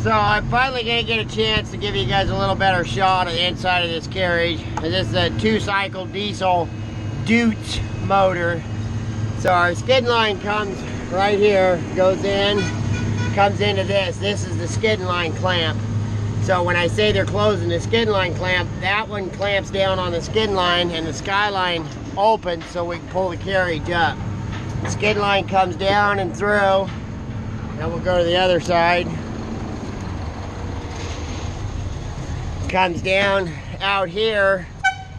So I'm finally gonna get a chance to give you guys a little better shot of the inside of this carriage. This is a 2-cycle diesel Dutz motor. So our skid line comes right here, goes in, comes into this. This is the skid line clamp. So when I say they're closing the skid line clamp, that one clamps down on the skid line and the skyline opens so we can pull the carriage up. The skid line comes down and through. Now we'll go to the other side. Comes down out here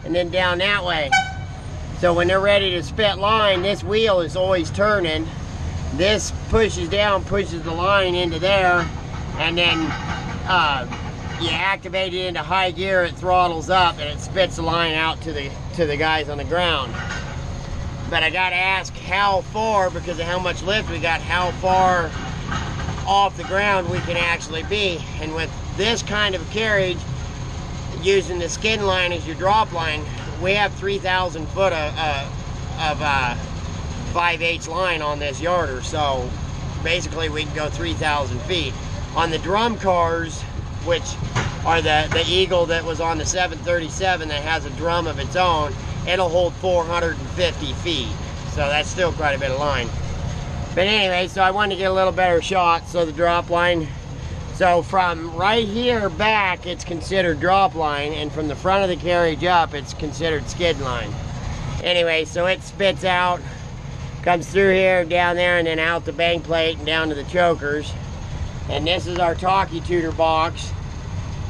and then down that way. So when they're ready to spit line, this wheel is always turning. This pushes down, pushes the line into there, and then you activate it into high gear, it throttles up and it spits the line out to the guys on the ground. But I gotta ask how far, because of how much lift we got, how far off the ground we can actually be. And with this kind of carriage, using the skid line as your drop line, we have 3,000 foot of 5/8 line on this yarder. So basically we can go 3,000 feet. On the drum cars, which are the Eagle that was on the 737 that has a drum of its own, it'll hold 450 feet. So that's still quite a bit of line. But anyway, so I wanted to get a little better shot. So the drop line, so from right here back, it's considered drop line, and from the front of the carriage up, it's considered skid line. Anyway, so it spits out, comes through here, down there, and then out the bank plate and down to the chokers. And this is our talkie tutor box,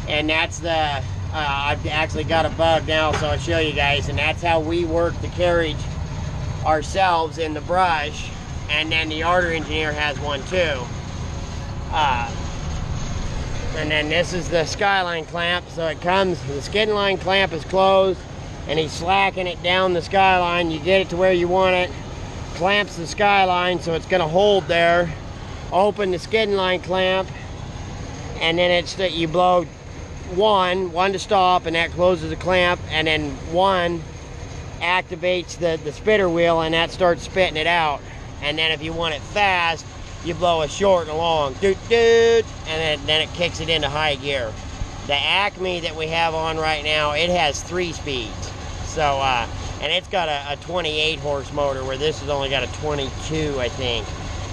and that's the, I've actually got a bug now, so I'll show you guys, and that's how we work the carriage ourselves in the brush, and then the yarder engineer has one too. And then this is the skyline clamp. So it comes, the skid line clamp is closed and he's slacking it down the skyline. You get it to where you want it, clamps the skyline so it's gonna hold there. Open the skid line clamp, and then it's that you blow one to stop, and that closes the clamp, and then one activates the spitter wheel, and that starts spitting it out. And then if you want it fast, you blow a short and long, doot doot, and then it kicks it into high gear. The Acme that we have on right now, it has 3 speeds. So, and it's got a 28 horse motor, where this has only got a 22, I think.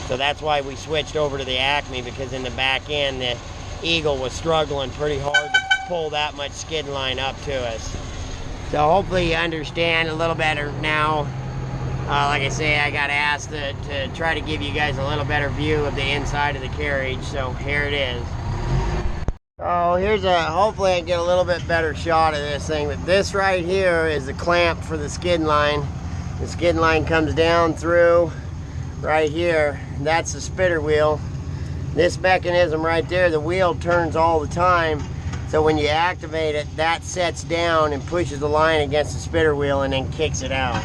So that's why we switched over to the Acme, because in the back end, the Eagle was struggling pretty hard to pull that much skid line up to us. So hopefully you understand a little better now. Like I say, I got asked to try to give you guys a little better view of the inside of the carriage, so here it is. Oh, hopefully I can get a little bit better shot of this thing, but this right here is the clamp for the skid line. The skid line comes down through right here. That's the spitter wheel. This mechanism right there, the wheel turns all the time, so when you activate it, that sets down and pushes the line against the spitter wheel and then kicks it out.